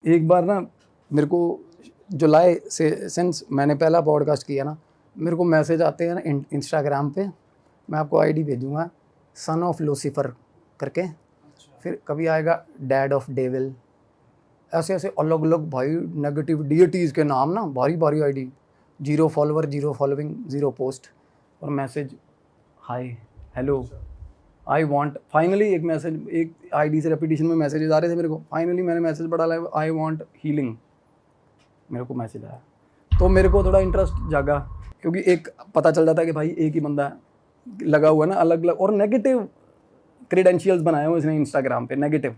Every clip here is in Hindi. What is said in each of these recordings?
एक बार ना मेरे को जुलाई से सिंस मैंने पहला पॉडकास्ट किया ना, मेरे को मैसेज आते हैं ना इंस्टाग्राम पे। मैं आपको आईडी भेजूँगा, सन ऑफ लूसीफर करके, फिर कभी आएगा डैड ऑफ डेविल, ऐसे ऐसे अलग अलग भाई नेगेटिव डीटीज़ के नाम ना, भारी भारी आईडी, 0 फॉलोवर, 0 फॉलोइंग, 0 पोस्ट, और message hi hello I want, finally एक मैसेज, एक आईडी से रेपिटेशन में मैसेजेस आ रहे थे मेरे को। फाइनली मैंने मैसेज पढ़ा, आई वांट हीलिंग, मेरे को मैसेज आया। तो मेरे को थोड़ा इंटरेस्ट जागा, क्योंकि एक पता चल जाता है कि भाई एक ही बंदा लगा हुआ है ना, अलग अलग, और नेगेटिव क्रेडेंशियल्स बनाए हुए इसने इंस्टाग्राम पे, नेगेटिव,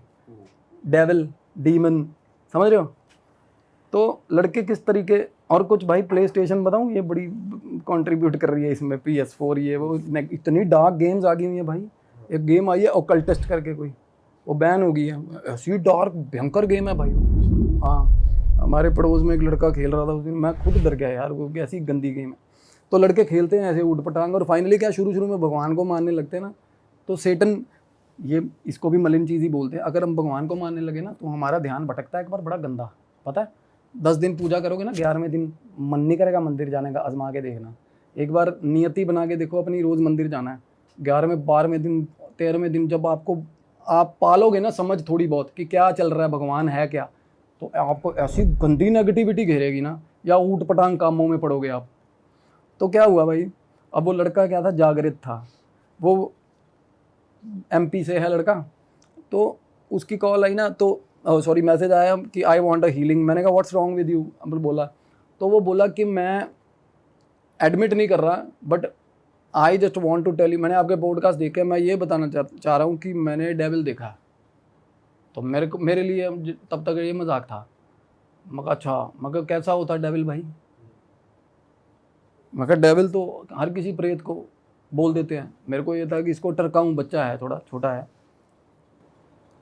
डेविल, डीमन, समझ रहे हो। तो लड़के किस तरीके, और कुछ भाई प्ले स्टेशन बताऊँ, ये बड़ी कंट्रीब्यूट कर रही है इसमें, PS4 ये वो, इतनी डार्क गेम्स आ गई हुई है भाई। एक गेम आई है ओकल्टिस्ट करके कोई, वो बैन हो गई है, ऐसी डार्क भयंकर गेम है भाई। हाँ, हमारे पड़ोस में एक लड़का खेल रहा था उस दिन, मैं खुद डर गया यार, वो कैसी गंदी गेम है। तो लड़के खेलते हैं ऐसे उठ पटांग, और फाइनली क्या, शुरू शुरू में भगवान को मानने लगते हैं ना, तो सेटन, ये इसको भी मलिन चीज़ ही बोलते हैं। अगर हम भगवान को मानने लगे ना, तो हमारा ध्यान भटकता है एक बार बड़ा गंदा, पता है। 10 दिन पूजा करोगे ना, 11वें दिन मन नहीं करेगा मंदिर जाने का, आजमा के देखना। एक बार नियति बना के देखो अपनी, रोज़ मंदिर जाना है। 11वें 12वें दिन 13वें दिन जब आप पालोगे ना समझ थोड़ी बहुत कि क्या चल रहा है, भगवान है क्या, तो आपको ऐसी गंदी नेगेटिविटी घेरेगी ना, या ऊट पटांग कामों में पड़ोगे आप। तो क्या हुआ भाई, अब वो लड़का क्या था, जागृत था, वो MP से है लड़का। तो उसकी कॉल आई ना, तो सॉरी मैसेज आया कि आई वांट अ हीलिंग। मैंने कहा व्हाट्स रॉन्ग विद यू, अब बोला, तो वो बोला कि मैं एडमिट नहीं कर रहा, but I just want to tell you, मैंने आपके पॉडकास्ट देखे, मैं ये बताना चाह रहा हूँ कि मैंने डेविल देखा। तो मेरे लिए तब तक ये मजाक था। मैं कहा अच्छा, मैं कहा कैसा होता है डेविल भाई। मैं कहा डेविल तो हर किसी प्रेत को बोल देते हैं। मेरे को ये था कि इसको टरकाऊँ, बच्चा है थोड़ा छोटा है।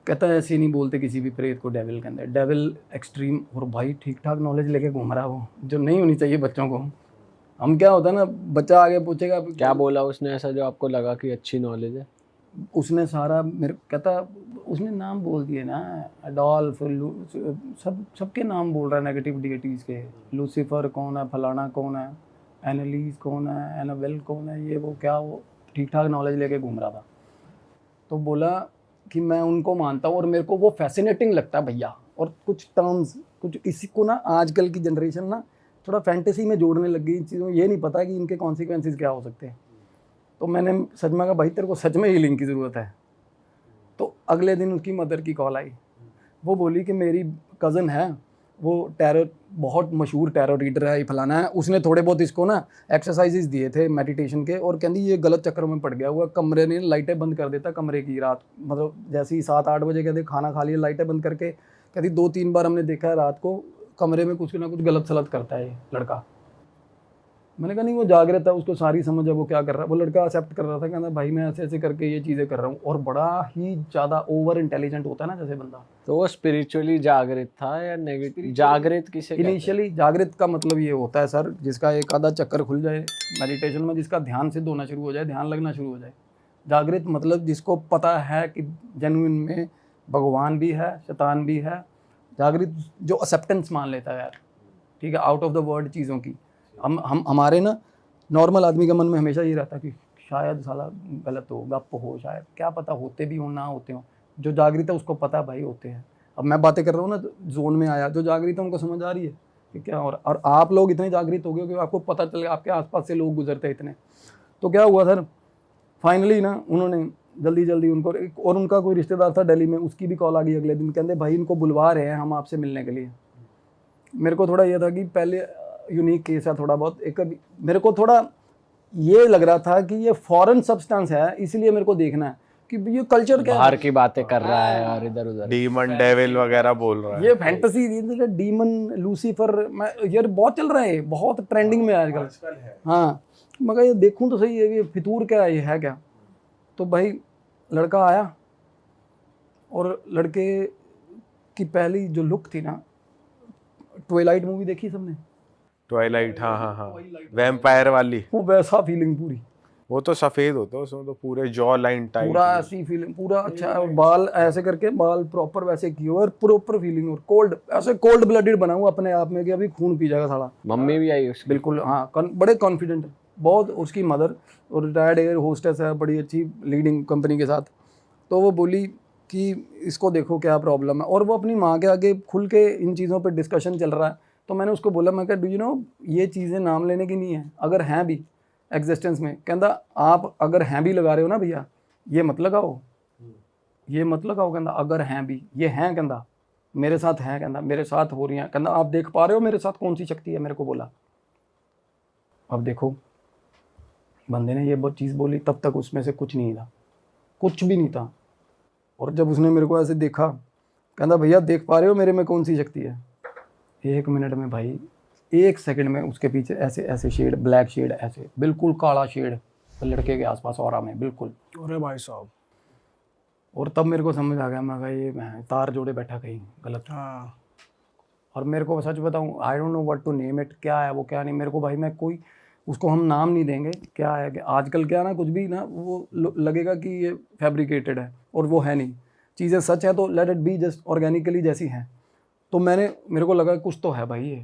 कहता है ऐसे नहीं बोलते किसी भी प्रेत को डेविल के अंदर, डेविल एक्सट्रीम। और भाई ठीक ठाक नॉलेज लेके घूम रहा है वो, जो नहीं होनी चाहिए बच्चों को। हम क्या होता है ना, बच्चा आगे पूछेगा क्या बोला उसने ऐसा जो आपको लगा कि अच्छी नॉलेज है? उसने सारा मेरे कहता, उसने नाम बोल दिए ना, अडोल्फ, सबके नाम बोल रहा है नेगेटिव डीटीज़ के। लूसीफर कौन है, फलाना कौन है, एनालीज कौन है, एनाबेल कौन है, ये वो क्या, वो ठीक ठाक नॉलेज लेके घूम रहा था। तो बोला कि मैं उनको मानता हूँ और मेरे को वो फैसिनेटिंग लगता है भैया। और कुछ टर्म्स, कुछ इसी को ना आजकल की जनरेशन ना थोड़ा फैंटेसी में जोड़ने लग गई इन चीज़ों, ये नहीं पता कि इनके कॉन्सिक्वेंसेस क्या हो सकते हैं। तो मैंने सच में कहा भाई तेरे को सच में हीलिंग की ज़रूरत है। तो अगले दिन उसकी मदर की कॉल आई, वो बोली कि मेरी कज़न है, वो टैरो, बहुत मशहूर टैरो रीडर है, फलाना है, उसने थोड़े बहुत इसको ना एक्सरसाइजेज दिए थे मेडिटेशन के, और कहती ये गलत चक्करों में पड़ गया हुआ, कमरे ने लाइटें बंद कर देता कमरे की रात, मतलब जैसे ही 7-8 बजे कहते खाना खा लिया, लाइटें बंद करके, कहती 2-3 बार हमने देखा है रात को कमरे में कुछ ना कुछ गलत सलत करता है ये लड़का। मैंने कहा नहीं वो जागृत है, उसको सारी समझ है वो क्या कर रहा है। वो लड़का एक्सेप्ट कर रहा था, कहता भाई मैं ऐसे ऐसे करके ये चीज़ें कर रहा हूँ, और बड़ा ही ज़्यादा ओवर इंटेलिजेंट होता है ना जैसे बंदा। तो वो स्पिरिचुअली जागृत था या नेगेटिव? जागृत किसे कहते हैं? इनिशियली जागृत का मतलब ये होता है सर, जिसका एक आधा चक्कर खुल जाए मेडिटेशन में, जिसका ध्यान सिद्ध होना शुरू हो जाए, ध्यान लगना शुरू हो जाए। जागृत मतलब जिसको पता है कि जेन्युइन में भगवान भी है, शैतान भी है। जागृत जो एक्सेप्टेंस मान लेता है यार, ठीक है, आउट ऑफ द वर्ल्ड चीज़ों की। हम हमारे ना नॉर्मल आदमी के मन में हमेशा ये रहता है कि शायद साला गलत हो, गप हो, शायद क्या पता होते भी हो ना होते हो। जो जागृत है उसको पता भाई होते हैं। अब मैं बातें कर रहा हूँ ना, जोन में आया, जो जागृत है उनको समझ आ रही है कि क्या हो रहा। और आप लोग इतने जागृत हो गए कि आपको पता चल गया, आपके आसपास से लोग गुजरते इतने। तो क्या हुआ सर, फाइनली ना उन्होंने जल्दी जल्दी उनको, और उनका कोई रिश्तेदार था दिल्ली में, उसकी भी कॉल आ गई अगले दिन, कहते भाई इनको बुलवा रहे हैं हम आपसे मिलने के लिए। मेरे को थोड़ा ये था कि पहले यूनिक केस है थोड़ा बहुत, एक मेरे को थोड़ा ये लग रहा था कि ये फॉरेन सब्सटेंस है, इसलिए मेरे को देखना है कि ये कल्चर क्या बाहर की बातें कर रहा है और इधर उधर डीमन डेविल वगैरह बोल रहा है। ये फैंटेसी, डीमन, लूसीफर, मैं यार बहुत चल रहा है, बहुत ट्रेंडिंग में है आजकल। हाँ, मगर ये देखूं तो सही है, ये फितूर क्या है, ये है क्या। तो भाई लड़का आया, और लड़के की पहली जो लुक थी ना, ट्वाइलाइट मूवी देखी सबने? ट्वाइलाइट, हाँ हाँ हाँ, वैम्पायर वाली, वो वैसा फीलिंग पूरी, वो तो सफेद होता है उसमें तो पूरे जॉ लाइन टाइट। पूरा ऐसी फीलिंग, पूरा अच्छा है, और बाल ऐसे करके बाल प्रॉपर वैसे किए हुए और प्रॉपर फीलिंग, और कोल्ड, ऐसे कोल्ड ब्लडेड बना हुआ अपने आप में कि अभी खून पी जाएगा साला। मम्मी भी आई उसकी? बिल्कुल हाँ, बड़े कॉन्फिडेंट बहुत। उसकी मदर और रिटायर्ड एयर होस्टेस है, बड़ी अच्छी लीडिंग कंपनी के साथ। तो वो बोली कि इसको देखो क्या प्रॉब्लम है, और वो अपनी माँ के आगे खुल के इन चीज़ों पे डिस्कशन चल रहा है। तो मैंने उसको बोला, मैं कहा डू यू नो ये चीज़ें नाम लेने की नहीं है, अगर हैं भी एग्जिस्टेंस में, कहता आप अगर हैं भी लगा रहे हो ना भैया, ये मत लगाओ, ये मत लगाओ, कहता अगर हैं भी, ये हैं, कहता मेरे साथ हैं, कहता मेरे साथ हो रही हैं, कहता आप देख पा रहे हो मेरे साथ कौन सी शक्ति है, मेरे को बोला। अब देखो बंदे ने ये बहुत चीज़ बोली, तब तक उसमें से कुछ नहीं था, कुछ भी नहीं था। और जब उसने मेरे को ऐसे देखा, कहता भैया देख पा रहे हो मेरे में कौन सी शक्ति है। 1 मिनट में भाई, 1 सेकंड में उसके पीछे ऐसे ऐसे शेड, ब्लैक शेड, ऐसे बिल्कुल काला शेड लड़के के आसपास ऑरा में बिल्कुल। अरे भाई साहब। और तब मेरे को समझ आ गया, मैं कहा ये मैं तार जोड़े बैठा कहीं गलत। हाँ। और मेरे को सच बताऊं, I don't know what to name it, क्या है वो क्या नहीं, मेरे को भाई, मैं कोई उसको हम नाम नहीं देंगे क्या है। कि आजकल क्या ना, कुछ भी ना वो लगेगा कि ये फैब्रिकेटेड है, और वो है नहीं। चीज़ें सच है तो let it be just organically जैसी हैं। तो मेरे को लगा कुछ तो है भाई ये,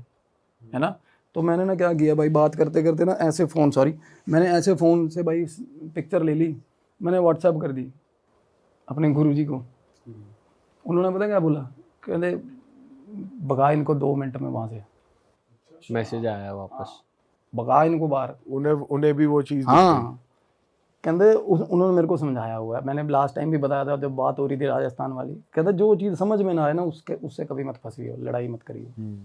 है ना। तो मैंने ना क्या किया भाई, बात करते करते ना ऐसे फ़ोन, मैंने ऐसे फ़ोन से भाई पिक्चर ले ली, मैंने व्हाट्सएप कर दी अपने गुरुजी को। उन्होंने पता क्या बोला, कहते भगा इनको 2 मिनट में वहाँ से। मैसेज आया वापस, भगा इनको बाहर। उन्हें भी वो चीज़ हाँ, कहते उन्होंने मेरे को समझाया हुआ है, मैंने लास्ट टाइम भी बताया था जब बात हो रही थी राजस्थान वाली। कहते जो चीज़ समझ में ना आए ना, उससे कभी मत फंसिए, लड़ाई मत करिए।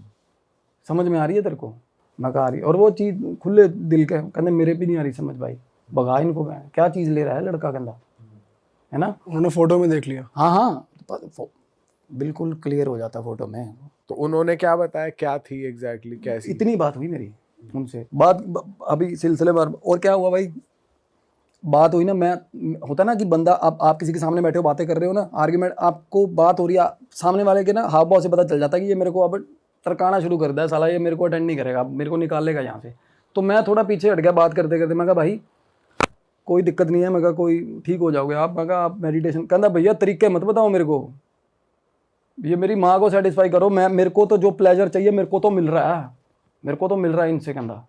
समझ में आ रही है तेरे को, मैं कहा आ रही, और वो चीज़ खुले दिल के, कहते मेरे भी नहीं आ रही समझ भाई, भगा इनको। क्या चीज़ ले रहा है लड़का, कहता है ना। उन्होंने फोटो में देख लिया। हाँ हाँ, बिल्कुल क्लियर हो जाता फोटो में। तो उन्होंने क्या बताया, क्या थी एग्जैक्टली कैसी? इतनी बात हुई मेरी उनसे, अभी सिलसिलेवार। और क्या हुआ भाई, बात हुई ना, मैं होता ना कि बंदा आप किसी के सामने बैठे हो, बातें कर रहे हो ना, आर्ग्यूमेंट, आपको बात हो रही है, सामने वाले के ना हाव भाव से पता चल जाता है कि ये मेरे को अब तरकाना शुरू कर दिया साला, ये मेरे को अटेंड नहीं करेगा, मेरे को निकाल लेगा यहाँ से। तो मैं थोड़ा पीछे हट गया बात करते करते। मैं कहा भाई कोई दिक्कत नहीं है, मैं कहा कोई ठीक हो जाओगे आप। मैं कहा आप मेडिटेशन, कहता भैया तरीके मत बताओ मेरे को, ये मेरी माँ को सेटिस्फाई करो, मेरे को तो जो प्लेजर चाहिए मेरे को तो मिल रहा है, मेरे को तो मिल रहा है इनसे, कहता।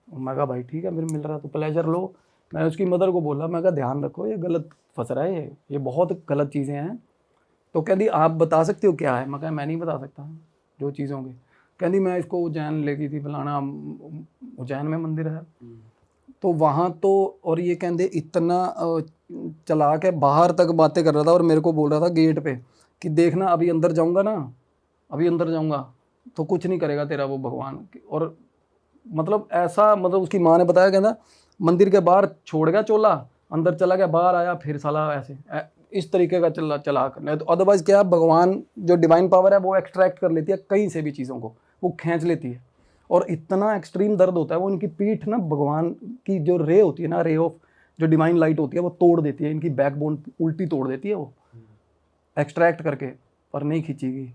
मैं कहा भाई ठीक है, मेरे मिल रहा है तो प्लेजर लो। मैं उसकी मदर को बोला, मैं कहा ध्यान रखो ये गलत फंस रहा है, ये बहुत गलत चीज़ें हैं। तो कहती आप बता सकते हो क्या है। मैं कहा मैं नहीं बता सकता जो चीज़ होंगी। कहती मैं इसको उज्जैन ले गई थी, फलाना उज्जैन में मंदिर है तो वहाँ तो, और ये कहते इतना चला के बाहर तक बातें कर रहा था, और मेरे को बोल रहा था गेट पे कि देखना अभी अंदर जाऊँगा ना, अभी अंदर जाऊँगा तो कुछ नहीं करेगा तेरा वो भगवान। और मतलब ऐसा, मतलब उसकी माँ ने बताया, कहता मंदिर के बाहर छोड़ गया चोला, अंदर चला गया, बाहर आया फिर साला ऐसे इस तरीके का चला करना। तो अदरवाइज क्या, भगवान जो डिवाइन पावर है वो एक्सट्रैक्ट कर लेती है कहीं से भी चीज़ों को, वो खींच लेती है। और इतना एक्सट्रीम दर्द होता है, वो इनकी पीठ ना, भगवान की जो रे होती है ना, रे ऑफ जो डिवाइन लाइट होती है, वो तोड़ देती है, इनकी बैकबोन उल्टी तोड़ देती है वो एक्सट्रैक्ट करके, पर नहीं खींचेगी।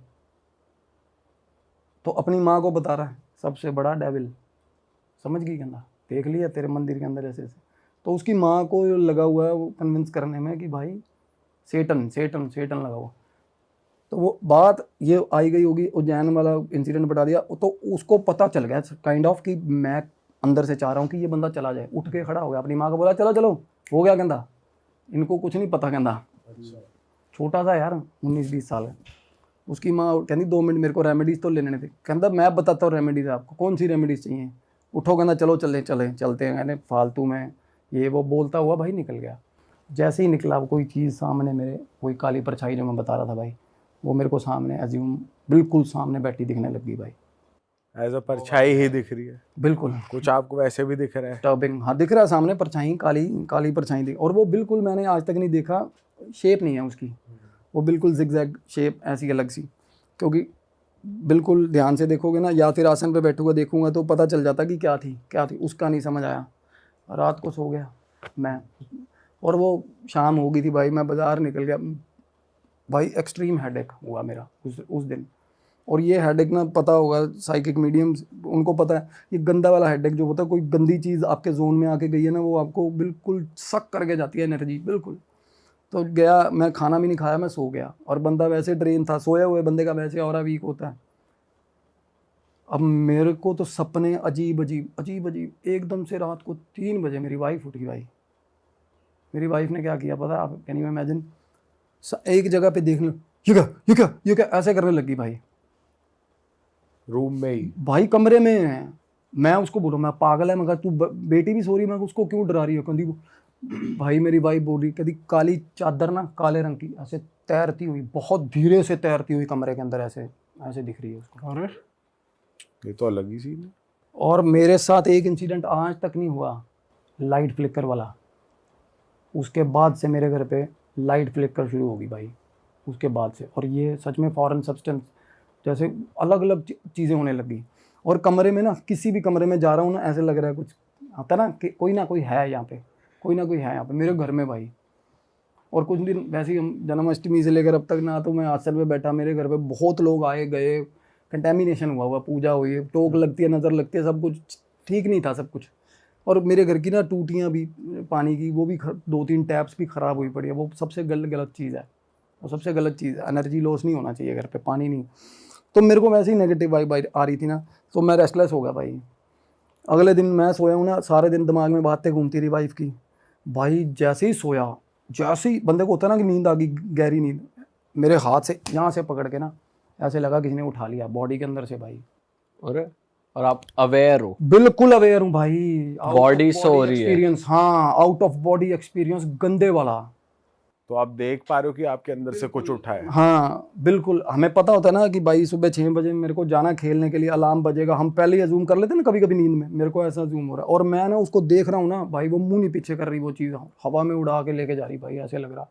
तो अपनी माँ को बता रहा है सबसे बड़ा डेविल, समझ गई, कहना देख लिया तेरे मंदिर के अंदर ऐसे ऐसे। तो उसकी माँ को लगा हुआ है वो कन्विंस करने में कि भाई सेटन सेटन सेटन लगा हुआ। तो वो बात ये आई गई होगी, उज्जैन वाला इंसिडेंट बता दिया, तो उसको पता चल गया काइंड ऑफ कि मैं अंदर से चाह रहा हूँ कि ये बंदा चला जाए। उठ के खड़ा हो गया, अपनी माँ को बोला चलो चलो हो गया, कहता इनको कुछ नहीं पता, कहता छोटा सा यार 19-20 साल है। उसकी माँ कहती 2 मिनट मेरे को रेमेडीज़ तो लेने थे। कहता मैं बताता हूँ रेमेडीज़ आपको, कौन सी रेमेडीज़ चाहिए। उठो, कहता चलो चलते हैं। कहने फालतू में ये वो बोलता हुआ भाई निकल गया। जैसे ही निकला, वो कोई चीज़ सामने मेरे, कोई काली परछाई जो मैं बता रहा था भाई, वो मेरे को सामने एज्यूम बिल्कुल सामने बैठी दिखने लगी भाई, एज अ परछाई ही दिख रही है बिल्कुल। कुछ आपको वैसे भी दिख रहा है? टर्बिंग, हाँ दिख रहा है सामने, परछाई काली परछाई दिख, और वो बिल्कुल मैंने आज तक नहीं देखा, शेप नहीं है उसकी, वो बिल्कुल जिगजैग शेप ऐसी अलग सी। क्योंकि बिल्कुल ध्यान से देखोगे ना, या फिर आसन पे बैठूंगा देखूंगा तो पता चल जाता कि क्या थी, उसका नहीं समझ आया। रात को सो गया मैं, और वो शाम हो गई थी भाई, मैं बाज़ार निकल गया भाई, एक्सट्रीम हेडेक हुआ मेरा उस दिन। और ये हेडेक ना पता होगा साइकिक मीडियम्स उनको पता है, ये गंदा वाला हेडेक जो होता है, कोई गंदी चीज़ आपके जोन में आके गई है ना, वो आपको बिल्कुल सक करके जाती है एनर्जी बिल्कुल। तो गया, मैं खाना भी नहीं खाया, मैं सो गया, और बंदा वैसे ट्रेन था, सोए हुए बंदे का वैसे और वीक होता है। अब मेरे को तो सपने अजीब अजीब अजीब अजीब, एकदम से रात को 3 बजे मेरी वाइफ उठी भाई। मेरी वाइफ ने क्या किया पता है आप, कैन यू इमेजिन, एक जगह पे देखने, ये क्या ये क्या ये क्या ऐसे करने लगी भाई, रूम में ही? भाई कमरे में है। मैं उसको बोलूँ मैं पागल है, मगर तू बेटी भी सो रही, मैं उसको क्यों डरा रही है कंधी को। भाई मेरी वाइफ बोल रही, कभी काली चादर ना काले रंग की ऐसे तैरती हुई, बहुत धीरे से तैरती हुई कमरे के अंदर ऐसे ऐसे दिख रही है उसको। अरे ये तो अलग ही सीन है। और मेरे साथ एक इंसिडेंट आज तक नहीं हुआ, लाइट फ्लिकर वाला। उसके बाद से मेरे घर पे लाइट फ्लिकर शुरू होगी भाई, उसके बाद से। और ये सच में फॉरेन सब्सटेंस जैसे अलग अलग चीज़ें होने लगी। और कमरे में ना, किसी भी कमरे में जा रहा हूँ ना, ऐसे लग रहा है कुछ आता ना कि कोई ना कोई है यहाँ पे, कोई ना कोई है यहाँ पे मेरे घर में भाई। और कुछ दिन वैसे ही हम जन्माष्टमी से लेकर अब तक ना, तो मैं आश्रम में बैठा, मेरे घर पे बहुत लोग आए गए, कंटेमिनेशन हुआ पूजा हुई, टोक लगती है, नज़र लगती है, सब कुछ ठीक नहीं था सब कुछ। और मेरे घर की ना टूटियाँ भी पानी की, वो भी 2-3 टैप्स भी ख़राब हुई पड़ी है। वो सबसे गलत चीज़ है, वो सबसे गलत चीज़ है। एनर्जी लॉस नहीं होना चाहिए घर पे, पानी नहीं। तो मेरे को वैसे ही नेगेटिव वाइब आ रही थी ना, तो मैं रेस्टलेस हो गया भाई। अगले दिन मैं सोया हूँ ना, सारे दिन दिमाग में बातें घूमती रही वाइफ की। भाई जैसे ही सोया, जैसे ही बंदे को होता है ना कि नींद आ गई, गहरी नींद, मेरे हाथ से यहाँ से पकड़ के ना ऐसे लगा किसी ने उठा लिया बॉडी के अंदर से भाई। और आप अवेयर हो? बिल्कुल अवेयर हूँ भाई। बॉडी सो रही है? एक्सपीरियंस, हाँ, आउट ऑफ बॉडी एक्सपीरियंस गंदे वाला। तो आप देख पा रहे हो कि आपके अंदर से कुछ उठा है? हाँ बिल्कुल। हमें पता होता है ना कि भाई सुबह 6 बजे मेरे को जाना खेलने के लिए, अलार्म बजेगा, हम पहले ही अजूम कर लेते हैं ना कभी कभी नींद में। मेरे को ऐसा अजूम हो रहा है, और मैं ना उसको देख रहा हूँ ना भाई, वो मुंह नहीं पीछे कर रही, वो चीज़ हवा में उड़ा के लेके जा रही भाई, ऐसे लग रहा।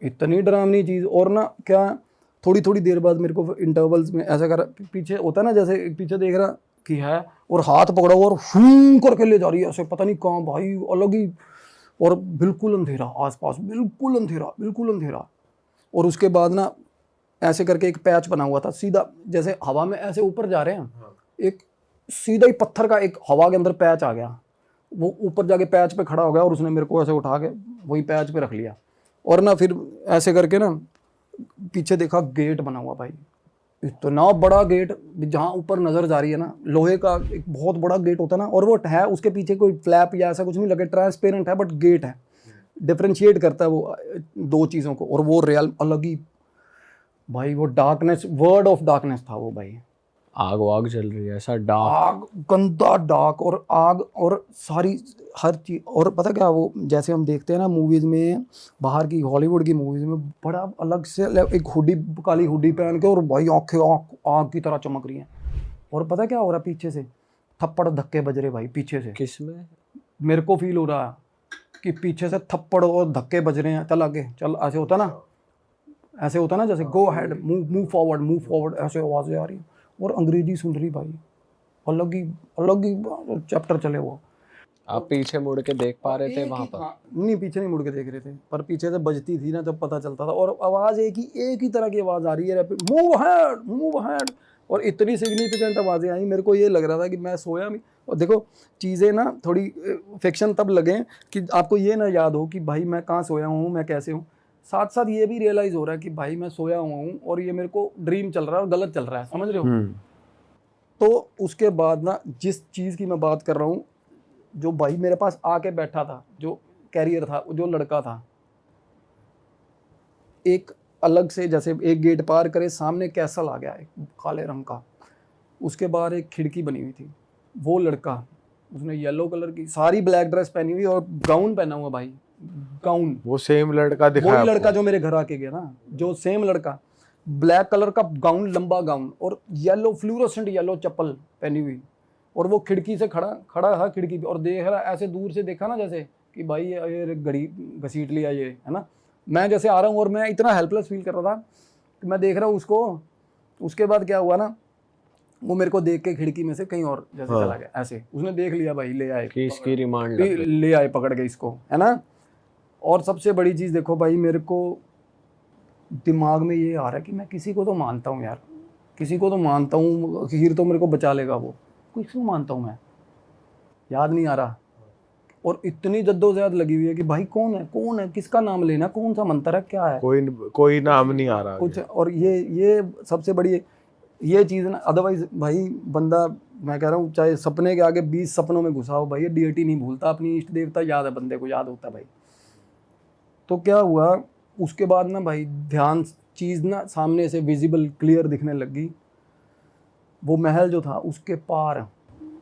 इतनी डरावनी चीज़। और ना क्या, थोड़ी थोड़ी देर बाद मेरे को इंटरवल्स में ऐसा कर, पीछे होता है ना जैसे पीछे देख रहा कि है, और हाथ पकड़ा हुआ और फूं करके ले जा रही है ऐसे, पता नहीं कहाँ भाई, अलग ही। और बिल्कुल अंधेरा आसपास, बिल्कुल अंधेरा, बिल्कुल अंधेरा। और उसके बाद ना ऐसे करके एक पैच बना हुआ था सीधा, जैसे हवा में ऐसे ऊपर जा रहे हैं, एक सीधा ही पत्थर का एक हवा के अंदर पैच आ गया। वो ऊपर जाके पैच पे खड़ा हो गया, और उसने मेरे को ऐसे उठा के वही पैच पे रख लिया। और ना फिर ऐसे करके ना पीछे देखा, गेट बना हुआ भाई, इतना बड़ा गेट, जहाँ ऊपर नजर जा रही है ना, लोहे का एक बहुत बड़ा गेट होता है ना, और वो है, उसके पीछे कोई फ्लैप या ऐसा कुछ नहीं लगे, ट्रांसपेरेंट है, बट गेट है, डिफरेंशिएट करता है वो 2 चीज़ों को। और वो रियल अलग ही भाई, वो डार्कनेस, वर्ड ऑफ डार्कनेस था वो भाई। आग वाग चल रही है, ऐसा डार्क? आग, गंदा डार्क, और आग, और सारी हर चीज। और पता क्या, वो जैसे हम देखते हैं ना मूवीज में, बाहर की हॉलीवुड की मूवीज में, बड़ा अलग से एक हुडी, काली हुडी पहन के, और भाई आंखें आग की तरह चमक रही हैं। और पता क्या हो रहा है, पीछे से थप्पड़ धक्के बज रहे भाई पीछे से। किस में? मेरे को फील हो रहा है कि पीछे से थप्पड़ और धक्के बज रहे हैं, चल आगे चल, ऐसे होता ना, ऐसे होता ना जैसे गो हेड, मूव फॉरवर्ड, ऐसे आवाज़ें आ रही हैं। और अंग्रेजी सुन रही भाई, अलग ही चैप्टर चले वो। आप पीछे मुड़ के देख पा रहे थे वहां पर? नहीं, पीछे नहीं मुड़ के देख रहे थे, पर पीछे से बजती थी ना, जब पता चलता था। और आवाज़ एक ही तरह की आवाज़ आ रही है, मूव हैड। और इतनी सिग्निफिकेंट आवाज़ें आई, मेरे को ये लग रहा था कि मैं सोया भी। और देखो चीज़ें ना थोड़ी फिक्शन तब लगे कि आपको ये ना याद हो कि भाई मैं कहाँ सोया हूँ, मैं कैसे हूँ। साथ साथ ये भी रियलाइज़ हो रहा है कि भाई मैं सोया हुआ हूँ, और ये मेरे को ड्रीम चल रहा है, और गलत चल रहा है, समझ रहे हो। तो उसके बाद ना, जिस चीज़ की मैं बात कर रहा हूँ, जो भाई मेरे पास आके बैठा था, जो कैरियर था, जो लड़का था, एक अलग से, जैसे एक गेट पार करे, सामने कैसल आ गया एक काले रंग का, उसके बाहर एक खिड़की बनी हुई थी। वो लड़का, उसने येलो कलर की सारी ब्लैक ड्रेस पहनी हुई और गाउन पहना हुआ भाई, गाउन। वो सेम लड़का दिखाया? वही लड़का जो मेरे घर आके गया ना, जो सेम लड़का, ब्लैक कलर का गाउन, लंबा गाउन, और येलो फ्लूरोसेंट येलो चप्पल पहनी हुई। और वो खिड़की से खड़ा था खिड़की पे, और देख रहा, ऐसे दूर से देखा ना जैसे कि भाई ये घड़ी घसीट लिया ये, है ना। मैं जैसे आ रहा हूँ, और मैं इतना हेल्पलेस फील कर रहा था कि मैं देख रहा हूँ उसको। उसके बाद क्या हुआ ना, वो मेरे को देख के खिड़की में से कहीं और जैसे चला गया, ऐसे उसने देख लिया भाई, ले आए कि इसकी रिमांड ले आए पकड़ के इसको, है ना। और सबसे बड़ी चीज़ देखो भाई, मेरे को दिमाग में ये आ रहा है कि मैं किसी को तो मानता हूँ यार, किसी को तो मानता हूँ, खीर तो मेरे को बचा लेगा वो, किसको मानता हूँ मैं, याद नहीं आ रहा। और इतनी जद्दोजहद लगी हुई है कि भाई कौन है, किसका नाम लेना, कौन सा मंत्र है, क्या है, कोई नाम नहीं आ रहा कुछ। आगे। और ये सबसे बड़ी ये चीज़ ना, अदरवाइज भाई बंदा, मैं कह रहा हूँ चाहे सपने के आगे 20 सपनों में घुसा हो भाई, ये डीएटी नहीं भूलता, अपनी इष्ट देवता याद है, बंदे को याद होता है भाई। तो क्या हुआ उसके बाद ना भाई, ध्यान चीज़ ना सामने से विजिबल क्लियर दिखने लगी। वो महल जो था उसके पार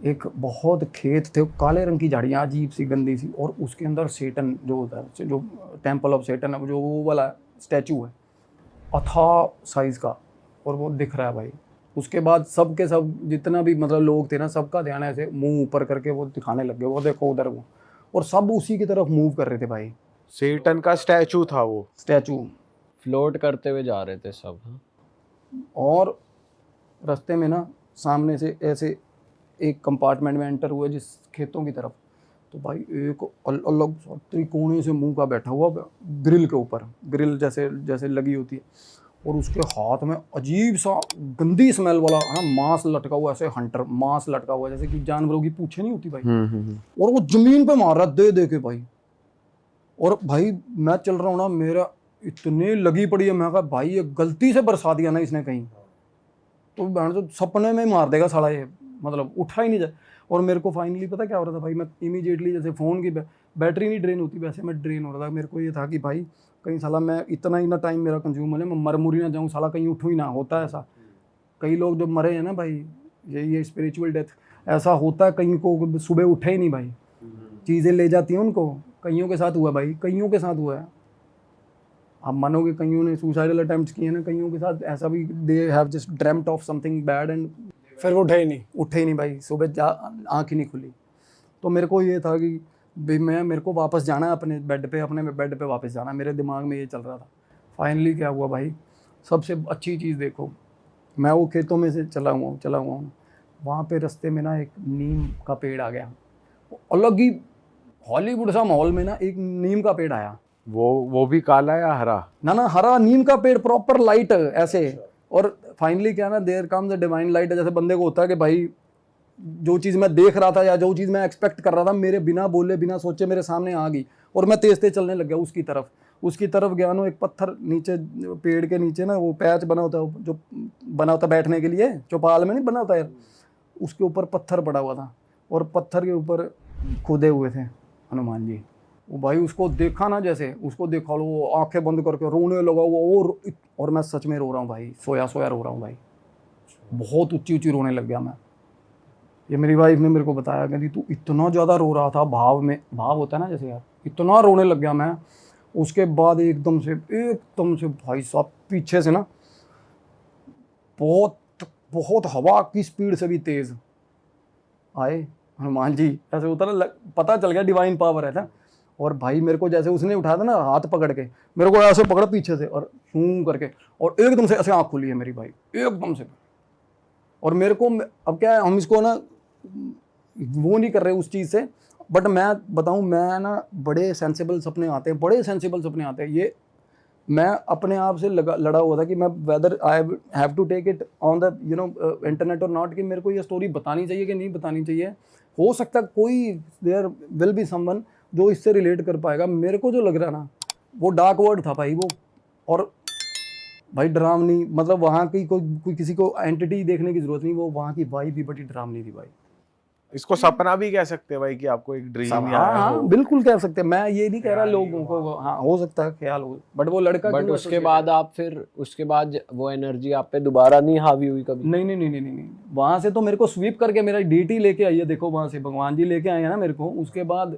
एक बहुत खेत थे, काले रंग की झाड़ियाँ अजीब सी गंदी सी, और उसके अंदर सेटन जो होता है, जो टेम्पल ऑफ सेटन है, जो वो वाला स्टैचू है अथाह साइज का, और वो दिख रहा है भाई। उसके बाद सब के सब जितना भी मतलब लोग थे ना, सबका ध्यान ऐसे मुंह ऊपर करके वो दिखाने लग गए, वो देखो उधर वो, और सब उसी की तरफ मूव कर रहे थे भाई। सेटन का स्टैचू था वो, स्टैचू फ्लोट करते हुए जा रहे थे सब। हाँ। और रास्ते में ना सामने से ऐसे एक कंपार्टमेंट में एंटर हुए जिस खेतों की तरफ, तो भाई एक अलग त्रिकोणे से मुंह का बैठा हुआ ग्रिल के ऊपर, ग्रिल जैसे जैसे लगी होती है, और उसके हाथ में अजीब सा गंदी स्मेल वाला है ना मांस लटका हुआ, ऐसे हंटर मांस लटका हुआ, जैसे कि जानवरों की पूंछें नहीं होती भाई, और वो जमीन पे मार रहा दे के भाई। और भाई मैं चल रहा हूँ ना, मेरा इतने लगी पड़ी है, मैं कहा भाई ये गलती से बरसा दिया ना इसने कहीं, तो बहन तो सपने में मार देगा साला ये, मतलब उठा ही नहीं जाए। और मेरे को फाइनली पता क्या हो रहा था भाई, मैं इमीडिएटली जैसे फ़ोन की बैटरी नहीं ड्रेन होती वैसे मैं ड्रेन हो रहा था। मेरे को ये था कि भाई कहीं साला मैं इतना ही ना टाइम मेरा कंज्यूम हो जाए, मैं मर मुरी ना जाऊँ साला, कहीं उठूँ ही ना। होता है ऐसा, कई लोग जब मरे हैं ना भाई, ये स्पिरिचुअल डेथ ऐसा होता है, कहीं को सुबह उठे ही नहीं भाई, चीज़ें ले जाती हैं उनको। कईयों के साथ हुआ भाई, कईयों के साथ हुआ है। आप मानोगे कईयों ने सुसाइडल अटेम्प्ट्स किए ना, कईयों के साथ ऐसा भी, they have just dreamed of something bad and फिर वो उठे ही नहीं। उठे ही नहीं भाई, सुबह आँख ही नहीं खुली। तो मेरे को ये था कि भाई मेरे को वापस जाना है अपने बेड पे वापस जाना है, मेरे दिमाग में ये चल रहा था। फाइनली क्या हुआ भाई, सबसे अच्छी चीज़ देखो, मैं वो खेतों में से चला हुआ हूँ, वहाँ पे रास्ते में ना एक नीम का पेड़ आ गया, अलग ही हॉलीवुड सा माहौल में ना एक नीम का पेड़ आया। वो भी काला या हरा? ना हरा नीम का पेड़, प्रॉपर लाइट ऐसे। और फाइनली क्या ना, there comes the divine light, जैसे बंदे को होता है कि भाई जो चीज़ मैं देख रहा था या जो चीज़ मैं एक्सपेक्ट कर रहा था, मेरे बिना बोले बिना सोचे मेरे सामने आ गई, और मैं तेज तेज चलने लग गया उसकी तरफ गया ना। एक पत्थर नीचे, पेड़ के नीचे ना वो पैच बना होता है, जो बना होता बैठने के लिए, चौपाल में नहीं बना होता यार, उसके ऊपर पत्थर पड़ा हुआ था, और पत्थर के ऊपर खुदे हुए थे हनुमान जी। वो भाई उसको देखा ना, जैसे उसको देखा लो, वो आंखें बंद करके रोने लगा वो, और मैं सच में रो रहा हूँ भाई, सोया रो रहा हूँ भाई, बहुत ऊंची रोने लग गया मैं। ये मेरी वाइफ ने मेरे को बताया, कहती तू इतना ज़्यादा रो रहा था, भाव होता है ना जैसे यार, इतना रोने लग गया मैं। उसके बाद एकदम से भाई साहब पीछे से ना बहुत हवा की स्पीड से भी तेज़ आए हनुमान जी। ऐसे होता ना, पता चल गया डिवाइन पावर है था। और भाई मेरे को जैसे उसने उठाया था ना हाथ पकड़ के, मेरे को ऐसे पकड़ा पीछे से और शूं करके, और एकदम से ऐसे आँख खुली है मेरी भाई, एकदम से। और मेरे को अब क्या है, हम इसको ना वो नहीं कर रहे उस चीज़ से, बट मैं बताऊं, मैं ना बड़े सेंसिबल सपने आते हैं ये मैं अपने आप से लड़ा हुआ था कि मैं whether I have to take it on the internet और नॉट, कि मेरे को ये स्टोरी बतानी चाहिए कि नहीं बतानी चाहिए। हो सकता कोई देयर विल बी समवन जो इससे रिलेट कर पाएगा। मेरे को जो लग रहा ना, वो डार्क वर्ड था भाई वो, और भाई डरावनी, मतलब वहाँ की कोई किसी को एंटिटी देखने की जरूरत नहीं, वो वहाँ की वाइब भी बड़ी डरावनी थी भाई। इसको सपना भी कह सकते हैं भाई, कि आपको एक ड्रीम ही आया हो। बिल्कुल कह सकते हैं, मैं ये नहीं कह रहा लोगों को, हाँ हो सकता है ख्याल हो, बट वो लड़का बट उसके बाद आप फिर उसके बाद वो एनर्जी आप पे दोबारा नहीं हावी हुई कभी? नहीं, वहाँ से तो मेरे को स्वीप करके मेरा डीटी लेके आई है, देखो वहाँ से भगवान जी लेके आए हैं ना मेरे को। उसके बाद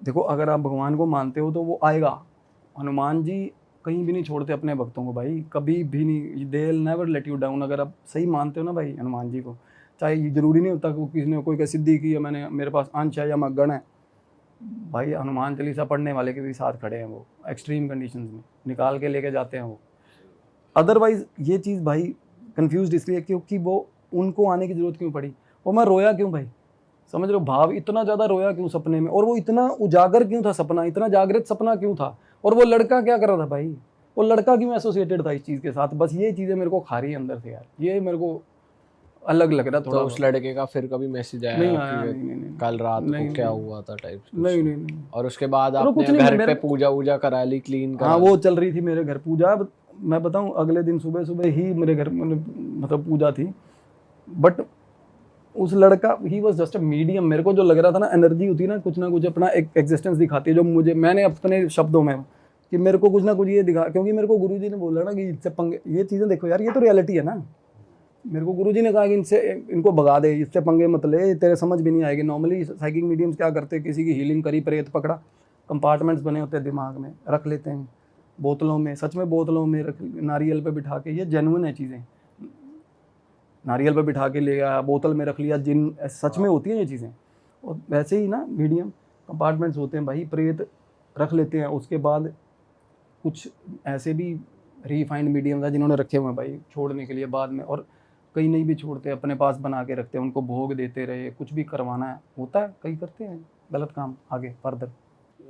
देखो, अगर आप भगवान को मानते हो तो वो आएगा। हनुमान जी कहीं भी नहीं छोड़ते अपने भक्तों को भाई, कभी भी नहीं, they will never let you down. अगर आप सही मानते हो ना भाई हनुमान जी को, चाहे ये जरूरी नहीं होता कि किसी ने कोई का सिद्धि की है, मेरे पास अंश है या मैं गण है, भाई हनुमान चालीसा पढ़ने वाले के भी साथ खड़े हैं वो, एक्सट्रीम कंडीशंस में निकाल के लेके जाते हैं वो। अदरवाइज ये चीज़ भाई कंफ्यूज इसलिए क्योंकि वो उनको आने की ज़रूरत क्यों पड़ी, और मैं रोया क्यों भाई, समझ रहे हो भाव, इतना ज़्यादा रोया क्यों सपने में, और वो इतना उजागर क्यों था सपना, इतना जागृत सपना क्यों था, और वो लड़का क्या कर रहा था भाई, वो लड़का क्यों एसोसिएटेड था इस चीज़ के साथ, बस ये चीज़ें मेरे को खा रही है अंदर से यार, ये मेरे को अलग लग रहा तो थोड़ा। उस लड़के का फिर कभी मैसेज आया नहीं कि आया, नहीं, कल रात नहीं, को क्या नहीं, हुआ था टाइप? नहीं। और उसके बाद और कुछ आपने नहीं, घर पे मेरे- पूजा वूजा करा ली, क्लीन करा हाँ ली? वो चल रही थी मेरे घर पूजा। मैं बताऊं, अगले दिन सुबह सुबह ही मेरे घर मतलब पूजा थी। बट उस लड़का, he was just a medium. मेरे को जो लग रहा था ना, एनर्जी होती है ना कुछ अपना एक एग्जिस्टेंस दिखाती है, जो मुझे, मैंने अपने शब्दों में कि मेरे को कुछ ना कुछ ये दिखा, क्योंकि मेरे को गुरुजी ने बोला ना कि इससे पंगे, ये चीज़ें देखो यार, ये तो रियलिटी है ना। मेरे को गुरुजी ने कहा कि इनको भगा दे, इससे पंगे मत ले, तेरे समझ भी नहीं आएगी। नॉर्मली साइकिक मीडियम्स क्या करते हैं, किसी की हीलिंग करी, प्रेत पकड़ा, कंपार्टमेंट्स बने होते हैं दिमाग में, रख लेते हैं बोतलों में, सच में बोतलों में रख, नारियल पे बिठा के, ये जेन्युइन है चीज़ें। नारियल पे बिठा के ले गया, बोतल में रख लिया, जिन सच में होती हैं ये चीज़ें। और वैसे ही ना मीडियम कंपार्टमेंट्स होते हैं भाई, प्रेत रख लेते हैं। उसके बाद कुछ ऐसे भी रिफाइंड मीडियम है जिन्होंने रखे हुए हैं भाई छोड़ने के लिए बाद में, और कई नहीं भी छोड़ते, अपने पास बना के रखते हैं, उनको भोग देते रहे, कुछ भी करवाना है होता है, कई करते हैं गलत काम आगे फर्दर।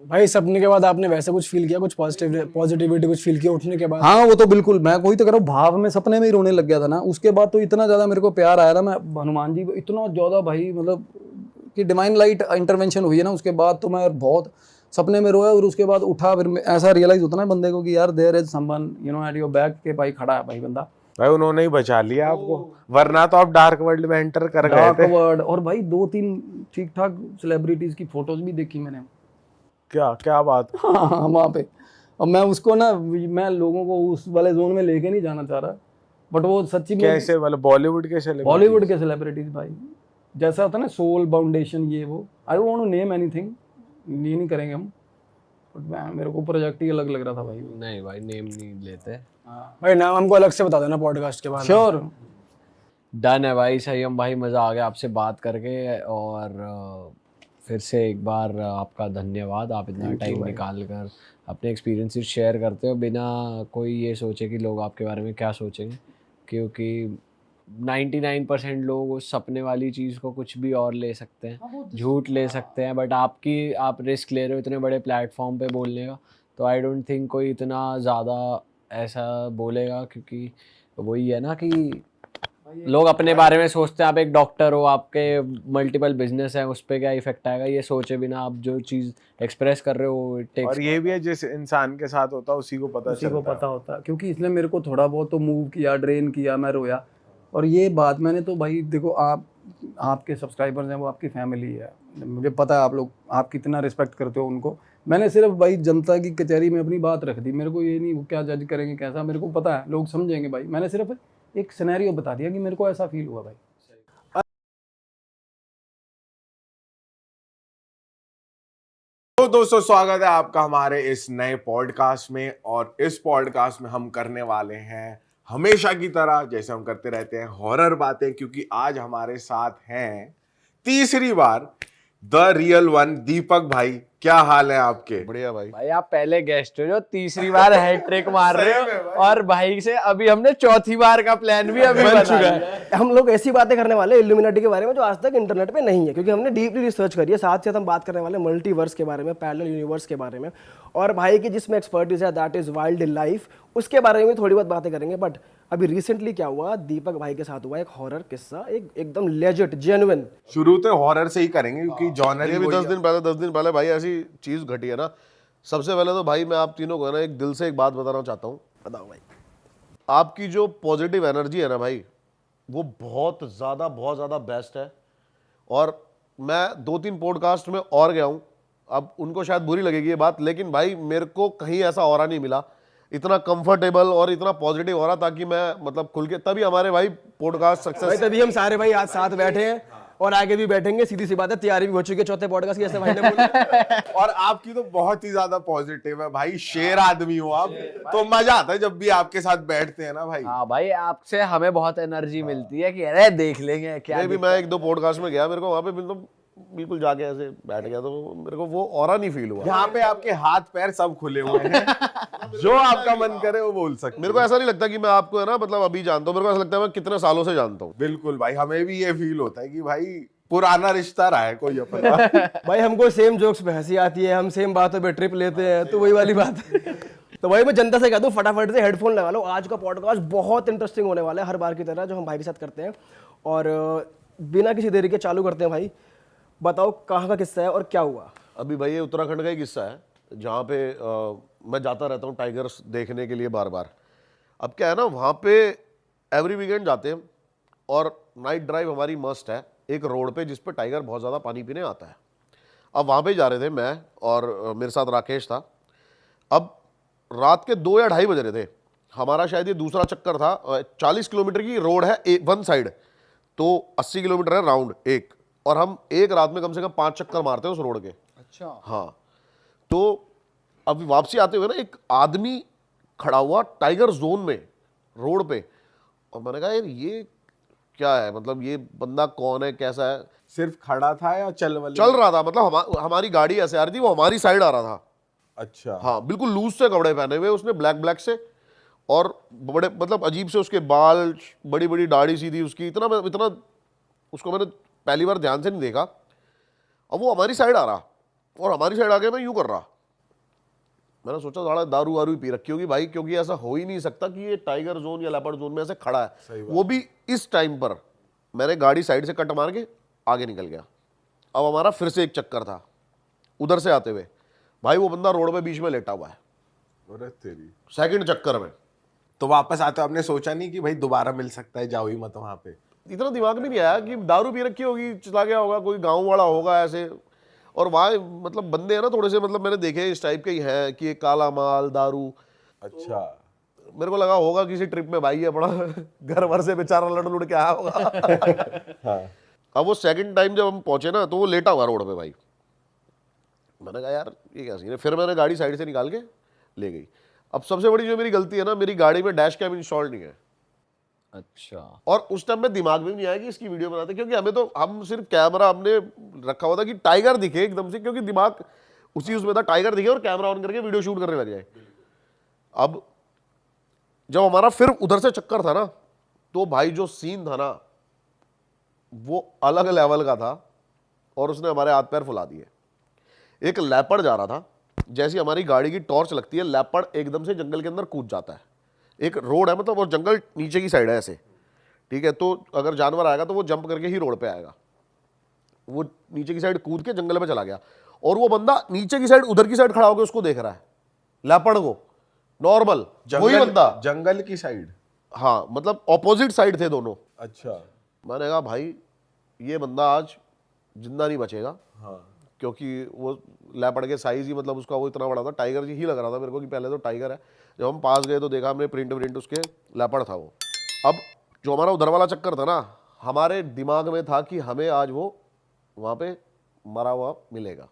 भाई सपने के बाद आपने वैसे कुछ फील किया, कुछ पॉजिटिविटी कुछ फील किया उठने के बाद? हाँ वो तो बिल्कुल, मैं कोई तो कह रहा हूँ, भाव में सपने में ही रोने लग गया था ना। उसके बाद तो इतना ज़्यादा मेरे को प्यार आया था, मैं हनुमान जी इतना ज़्यादा भाई, मतलब कि डिवाइन लाइट इंटरवेंशन हुई है ना, उसके बाद तो मैं बहुत सपने में रोया। और उसके बाद उठा, फिर ऐसा रियलाइज होता ना बंदे को कि यार there is someone you know at your back, के भाई खड़ा है भाई बंदा। भाई उन्होंने ही बचा लिया आपको, वरना तो आप डार्क वर्ल्ड में एंटर कर गए डार्क थे। वर्ल्ड। और भाई 2-3 ठीक ठाक सेलिब्रिटीज की फोटोज भी देखी मैंने। क्या क्या बात? हाँ वहाँ पे। और मैं उसको ना, मैं लोगों को उस वाले जोन में लेके नहीं जाना चाह रहा, बट वो सच्ची में कैसे, मतलब बॉलीवुड के सेलिब्रिटी? बॉलीवुड के सेलिब्रिटीज भाई, जैसा होता है ना सोल फाउंडेशन, ये वो, I don't want to name anything, ये नहीं करेंगे हम, बट मेरे को प्रोजेक्ट ही अलग लग रहा था भाई। नहीं भाई, नेम नहीं लेते। भाई नाम हमको अलग से बता देना पॉडकास्ट के बाद। श्योर। डन है भाई, सही हम भाई, मज़ा आ गया आपसे बात करके। और फिर से एक बार आपका धन्यवाद, आप इतना टाइम निकाल कर अपने एक्सपीरियंसेस शेयर करते हो बिना कोई ये सोचे कि लोग आपके बारे में क्या सोचेंगे, क्योंकि 99% लोग उस सपने वाली चीज़ को कुछ भी और ले सकते हैं, झूठ ले सकते हैं, बट आप रिस्क ले रहे हो इतने बड़े प्लेटफॉर्म पे बोलने का, तो आई डोंट थिंक कोई इतना ज़्यादा ऐसा बोलेगा, क्योंकि वही है ना कि लोग अपने बारे में सोचते हैं। आप एक डॉक्टर हो, आपके मल्टीपल बिजनेस है, उस पर क्या इफेक्ट आएगा ये सोचे बिना आप जो चीज़ एक्सप्रेस कर रहे हो, इट टेक्स। और ये भी है, जिस इंसान के साथ होता है उसी को पता उसी को चलता है। पता होता है, क्योंकि इसने मेरे को थोड़ा बहुत तो मूव किया, ड्रेन किया, मैं रोया। और ये बात मैंने तो भाई देखो, आपके सब्सक्राइबर्स हैं, वो आपकी फैमिली है, मुझे पता है आप लोग, आप कितना रिस्पेक्ट करते हो उनको। मैंने सिर्फ भाई जनता की कचहरी में अपनी बात रख दी, मेरे को ये नहीं वो क्या जज करेंगे कैसा, मेरे को पता है लोग समझेंगे भाई। मैंने सिर्फ एक सिनेरियो बता दिया कि मेरे को ऐसा फील हुआ भाई। तो दोस्तों, स्वागत है आपका हमारे इस नए पॉडकास्ट में। और इस पॉडकास्ट में हम करने वाले हैं हमेशा की तरह, जैसे हम करते रहते हैं, हॉरर बातें। क्योंकि आज हमारे साथ हैं तीसरी बार द रियल वन, दीपक भाई। क्या हाल है आपके? बढ़िया भाई। भाई आप पहले गेस्ट हो जो तीसरी बार हैट्रिक मार रहे हो, और भाई से अभी हमने चौथी बार का प्लान भी अभी बन चुका है। हम लोग ऐसी बातें करने वाले हैं इल्यूमिनाटी के बारे में जो आज तक इंटरनेट पे नहीं है, क्योंकि हमने डीपली रिसर्च करी है। साथ साथ हम बात करने वाले हैं मल्टीवर्स के बारे में, पैरेलल यूनिवर्स के बारे में, और भाई की जिसमें एक्सपर्टीज है दैट इज वाइल्ड लाइफ, उसके बारे में थोड़ी बहुत बातें करेंगे। बट अभी रिसेंटली क्या हुआ, दीपक भाई के साथ हुआ एक हॉरर किस्सा, एकदम लेजिट जेन्युइन। शुरू तो हॉरर से ही करेंगे, क्योंकि जॉनर ये ही भी वही 10 दिन पहले भाई ऐसी चीज घटी है ना। सबसे पहले तो भाई मैं आप तीनों को ना एक दिल से एक बात बताना चाहता हूँ। बताओ भाई। आपकी जो पॉजिटिव एनर्जी है ना भाई, वो बहुत ज़्यादा बेस्ट है। और मैं 2-3 पॉडकास्ट में और गया हूँ, अब उनको शायद बुरी लगेगी ये बात, लेकिन भाई मेरे को कहीं ऐसा ऑरा नहीं मिला, इतना कंफर्टेबल और इतना पॉजिटिव हो रहा, ताकि मैं मतलब खुल के, तभी हमारे भाई पॉडकास्ट भाई सक्सेस। तभी हम सारे भाई आज साथ बैठे हैं और आगे भी बैठेंगे। सीधी सी बात है, तैयारी भी हो चुकी है चौथे पॉडकास्ट की, ऐसे भाई ने बोला। और आपकी तो बहुत ही ज्यादा पॉजिटिव है भाई, शेर आदमी हो आप, तो मजा आता है जब भी आपके साथ बैठते हैं ना भाई। हाँ भाई, आपसे हमें बहुत एनर्जी मिलती है कि अरे देख लेंगे क्या। भी मैं 1-2 पॉडकास्ट में गया, मेरे को वहाँ पे बिल्कुल जाके ऐसे बैठ गया, तो मेरे को वो ऑरा नहीं फील हुआ। यहाँ पे आपके हाथ पैर सब खुले हुए हैं, जो आपका मन करे वो बोल सकते। मेरे को ऐसा नहीं लगता कि मैं आपको है ना मतलब अभी जानता हूँ, मेरे को ऐसा लगता है मैं कितने सालों से जानता हूँ। बिल्कुल भाई, हमें भी ये फील होता है कि भाई पुराना रिश्ता रहा है कोई अपना। भाई हमको सेम जोक्स पे हंसी आती है, हम सेम बातों पे ट्रिप लेते हैं, तो वही वाली बात है। तो भाई मैं जनता से कह दूं फटाफट से हेडफोन लगा लो, आज का पॉडकास्ट बहुत इंटरेस्टिंग होने वाला है हर बार की तरह जो हम भाई के साथ करते हैं। और बिना किसी देरी के चालू करते हैं भाई, बताओ कहाँ का किस्सा है और क्या हुआ? अभी भाई ये उत्तराखंड का ही किस्सा है जहाँ पे मैं जाता रहता हूँ टाइगर्स देखने के लिए बार बार। अब क्या है ना, वहाँ पे एवरी वीकेंड जाते हैं और नाइट ड्राइव हमारी मस्ट है एक रोड पे जिस पे टाइगर बहुत ज़्यादा पानी पीने आता है। अब वहाँ पे जा रहे थे मैं और मेरे साथ राकेश था। अब रात के 2 या 2:30 बज रहे थे, हमारा शायद ये दूसरा चक्कर था। 40 किलोमीटर की रोड है वन साइड, तो 80 किलोमीटर है राउंड एक, और हम एक रात में कम से कम 5 चक्कर मारते हैं उस रोड के। अच्छा। हाँ, तो अभी वापसी आते हुए ना एक आदमी खड़ा हुआ टाइगर जोन में रोड पे, और मैंने कहा यार ये क्या है, मतलब ये बंदा कौन है, कैसा है। सिर्फ खड़ा था या चल रहा था, मतलब हमारी गाड़ी ऐसे आ रही थी, वो हमारी साइड आ रहा था। अच्छा। हाँ, बिल्कुल लूज से कपड़े पहने हुए उसने, ब्लैक से, और बड़े मतलब अजीब से उसके बाल, बड़ी बड़ी दाढ़ी सी थी उसकी, इतना उसको मैंने पहली बार ध्यान से नहीं देखा। अब वो हमारी साइड आ रहा और हमारी साइड आके मैं यूं कर रहा। मैंने सोचा थोड़ा दारू वारू पी रखी होगी भाई, क्योंकि ऐसा हो ही नहीं सकता कि ये टाइगर जोन या लेपर्ड जोन में ऐसे खड़ा है, वो भी इस टाइम पर। मैंने गाड़ी साइड से कट मार के आगे निकल गया। अब हमारा फिर से एक चक्कर था उधर से आते हुए, भाई वो बंदा रोड पे बीच में लेटा हुआ है। अरे तेरी। सेकंड चक्कर में तो वापस आते आपने सोचा नहीं कि भाई दोबारा मिल सकता है, जाओ ही मत वहां पे? इतना दिमाग में नहीं आया कि दारू पी रखी होगी, चला गया होगा, कोई गांव वाला होगा ऐसे। और वहाँ मतलब बंदे हैं ना थोड़े से, मतलब मैंने देखे इस टाइप के ही हैं कि ये काला माल दारू। अच्छा। मेरे को लगा होगा किसी ट्रिप में भाई है बड़ा घर भर से बेचारा लड़ के आया होगा। हाँ। अब वो सेकंड टाइम जब हम पहुंचे ना, तो वो लेटा हुआ रोड पे भाई। मैंने कहा यार ये क्या सीन है, फिर मैंने गाड़ी साइड से निकाल के ले गई। अब सबसे बड़ी जो मेरी गलती है ना, मेरी गाड़ी में डैश कैम इंस्टॉल नहीं है। अच्छा। और उस टाइम में दिमाग में भी नहीं आया कि इसकी वीडियो बनाते, क्योंकि हम सिर्फ कैमरा हमने रखा हुआ था कि टाइगर दिखे एकदम से, क्योंकि दिमाग उसी उसमें था, टाइगर दिखे और कैमरा ऑन करके वीडियो शूट करने लग जाए। अब जब हमारा फिर उधर से चक्कर था ना, तो भाई जो सीन था ना वो अलग लेवल का था, और उसने हमारे हाथ पैर फुला दिए। एक लेपर्ड जा रहा था, जैसी हमारी गाड़ी की टॉर्च लगती है, लेपर्ड एकदम से जंगल के अंदर कूद जाता है। एक रोड है मतलब, और जंगल नीचे की साइड है ऐसे, ठीक है, तो अगर जानवर आएगा तो वो जंप करके ही रोड पे आएगा। वो नीचे की साइड कूद के जंगल में चला गया, और वो बंदा नीचे की साइड उधर की साइड खड़ा होकर उसको देख रहा है, लेपर्ड को, नॉर्मल वही बंदा जंगल की साइड। हाँ, मतलब ऑपोजिट साइड थे दोनों। अच्छा। मैंने कहा भाई ये बंदा आज जिंदा नहीं बचेगा। हाँ। क्योंकि वो लेपर्ड के साइज ही, मतलब उसका वो इतना बड़ा था, टाइगर ही लग रहा था मेरे को कि पहले तो टाइगर है। जब हम पास गए तो देखा हमने प्रिंट उसके, लेपर्ड था वो। अब जो हमारा उधर वाला चक्कर था ना, हमारे दिमाग में था कि हमें आज वो वहाँ पे मरा हुआ मिलेगा,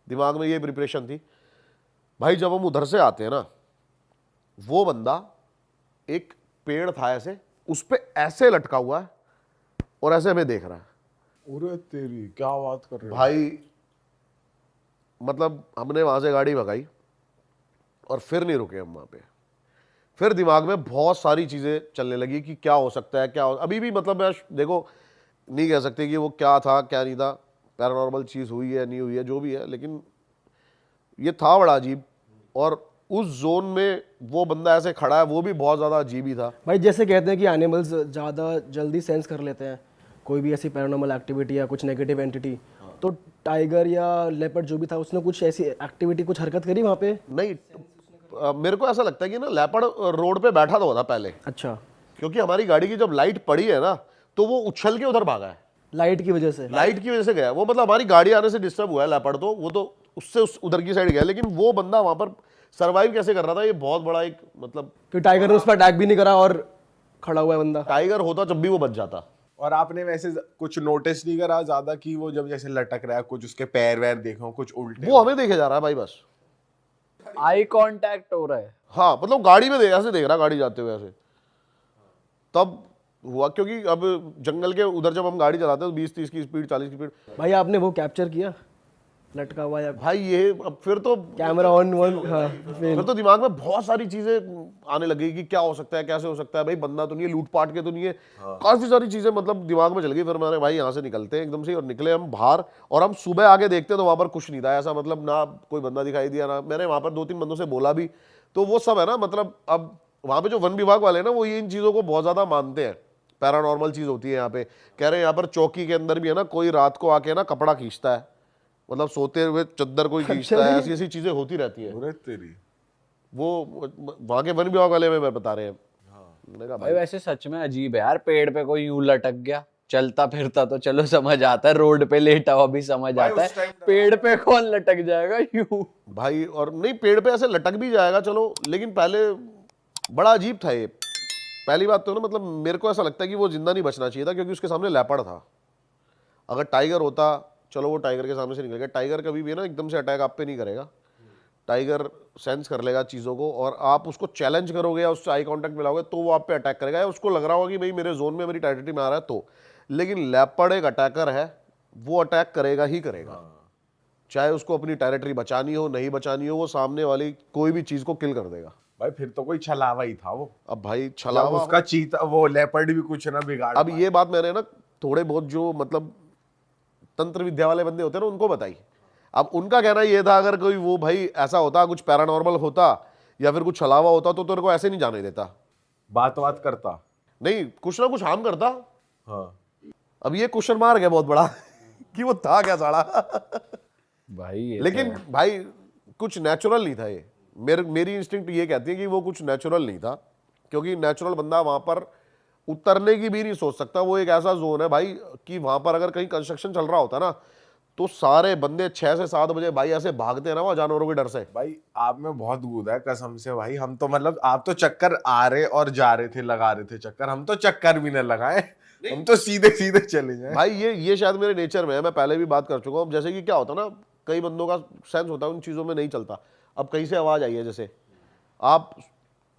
दिमाग में ये प्रिपरेशन थी भाई। जब हम उधर से आते हैं ना, वो बंदा एक पेड़ था ऐसे, उस पे ऐसे लटका हुआ है और ऐसे हमें देख रहा है। अरे तेरी, क्या बात कर रहे हो भाई मतलब हमने वहां से गाड़ी भगाई और फिर नहीं रुके हम वहां पे। फिर दिमाग में बहुत सारी चीजें चलने लगी कि क्या हो सकता है, अभी भी मतलब मैं देखो नहीं कह सकते कि वो क्या था क्या नहीं था, पैरानॉर्मल चीज हुई है नहीं हुई है जो भी है, लेकिन ये था बड़ा अजीब। और उस जोन में वो बंदा ऐसे खड़ा है, वो भी बहुत ज्यादा अजीब ही था भाई जैसे कहते हैं कि एनिमल्स ज़्यादा जल्दी सेंस कर लेते हैं कोई भी ऐसी पैरानॉर्मल एक्टिविटी या कुछ नेगेटिव एंटिटी, तो टाइगर या लेपर्ड जो भी था उसने कुछ ऐसी एक्टिविटी, कुछ हरकत करी वहाँ पे? नहीं। मेरे को ऐसा लगता है कि ना लेपर्ड रोड पे बैठा था पहले। अच्छा। क्योंकि हमारी गाड़ी की जब लाइट पड़ी है ना, तो वो उछल के उधर भागा है, लाइट की वजह से? लाइट की वजह से गया वो, मतलब हमारी गाड़ी आने से डिस्टर्ब हुआ है लेपर्ड, तो वो तो उससे उधर की साइड गया। लेकिन वो बंदा वहां पर सरवाइव कैसे कर रहा था, ये बहुत बड़ा एक मतलब, कि टाइगर ने उस पर अटैक भी नहीं करा और खड़ा हुआ है बंदा। टाइगर होता जब भी वो बच जाता। और आपने वैसे कुछ नोटिस नहीं करा ज्यादा कि वो जब जैसे लटक रहा है, कुछ उसके पैर वैर देखो कुछ उल्टे? वो हमें देखे जा रहा है भाई बस, आई कांटेक्ट हो रहा है। हाँ, मतलब गाड़ी में ऐसे देख रहा, गाड़ी जाते हुए ऐसे। तब हुआ क्योंकि अब जंगल के उधर जब हम गाड़ी चलाते हैं तो 20-30 की स्पीड, 40 की स्पीड। भाई आपने वो कैप्चर किया लटका हुआ या भाई ये अब फिर तो कैमरा ऑन वन? हाँ, फिर तो दिमाग में बहुत सारी चीजें आने लगी कि क्या हो सकता है, कैसे हो सकता है, भाई बंदा तो नहीं है, लूटपाट के तो नहीं है, काफी सारी चीजें मतलब दिमाग में चल गई। फिर मैंने भाई यहाँ से निकलते हैं एकदम से, और निकले हम बाहर, और हम सुबह आगे देखते तो वहां पर कुछ नहीं था ऐसा, मतलब ना कोई बंदा दिखाई दिया ना। मैंने वहां पर 2-3 बंदों से बोला भी, तो वो सब है ना, मतलब अब वहां पे जो वन विभाग वाले हैं ना, वो ये इन चीजों को बहुत ज्यादा मानते हैं। पैरानॉर्मल चीज होती है यहाँ पे, कह रहे हैं यहाँ पर चौकी के अंदर भी है ना, कोई रात को आके ना कपड़ा खींचता है, मतलब सोते हुए चद्दर कोई खींचता है, ऐसी ऐसी चीजें होती रहती हैं। अरे तेरी वो वहां के वन विभाग वाले में बता रहे हैं। मैंने कहा भाई वैसे सच में अजीब है यार, पेड़ पे कोई यूं लटक गया, चलता फिरता तो चलो समझ आता है, रोड पे लेटा हुआ भी समझ भाई आता उस है, time पेड़ पे कौन लटक जाएगा यूं। भाई, और नहीं पेड़ पे ऐसे लटक भी जाएगा चलो, लेकिन पहले बड़ा अजीब था ये। पहली बात तो ना, मतलब मेरे को ऐसा लगता है कि वो जिंदा नहीं बचना चाहिए था, क्योंकि उसके सामने लेपर्ड था। अगर टाइगर होता, चलो वो टाइगर के सामने से निकल गया। टाइगर कभी भी है ना एकदम से अटैक आप पे नहीं करेगा, टाइगर सेंस कर लेगा चीज़ों को, और आप उसको चैलेंज करोगे या उससे आई कांटेक्ट मिलाओगे तो वो आप पे अटैक करेगा, या उसको लग रहा होगा कि भाई मेरे जोन में, मेरी टेरिटरी में आ रहा है तो। लेकिन लेपर्ड एक अटैकर है, वो अटैक करेगा ही करेगा, चाहे उसको अपनी टेरिटरी बचानी हो नहीं बचानी हो, वो सामने वाली कोई भी चीज़ को किल कर देगा। भाई फिर तो कोई छलावा ही था वो। अब भाई जब छलावा, उसका चीता वो लेपर्ड भी कुछ ना बिगाड़ अब ये बात मैंने ना थोड़े बहुत जो मतलब तंत्र विद्या वाले बंदे होते हैं ना, उनको बताई। अब उनका कहना ये था, अगर कोई वो भाई ऐसा होता, कुछ पैरानॉर्मल होता या फिर कुछ छलावा होता, तो तेरे को ऐसे नहीं जाने देता। बात करता। नहीं, कुछ ना कुछ हार्म करता। हाँ अब ये क्वेश्चन मार्क है बहुत बड़ा कि वो था क्या साला। भाई ये लेकिन भाई कुछ नेचुरल नहीं था ये। मेरी इंस्टिंक्ट ये कहती है कि वो कुछ नेचुरल नहीं था, क्योंकि नेचुरल बंदा वहां पर उतरने की भी नहीं सोच सकता। वो एक ऐसा जोन है भाई कि वहां पर अगर कहीं कंस्ट्रक्शन चल रहा होता ना, तो सारे बंदे 6 से 7 बजे भाई ऐसे भागते हैं ना वहां जानवरों के डर से। भाई आप में बहुत गुद है कसम से भाई। हम तो मतलब आप तो चक्कर आ रहे और जा रहे थे, लगा रहे थे चक्कर, हम तो चक्कर भी न लगाए, हम तो सीधे सीधे चले जाए। भाई ये शायद मेरे नेचर में है, मैं पहले भी बात कर चुका हूँ। जैसे कि क्या होता ना, कई बंदों का सेंस होता है, उन चीज़ों में नहीं चलता। अब कहीं से आवाज़ आई है, जैसे आप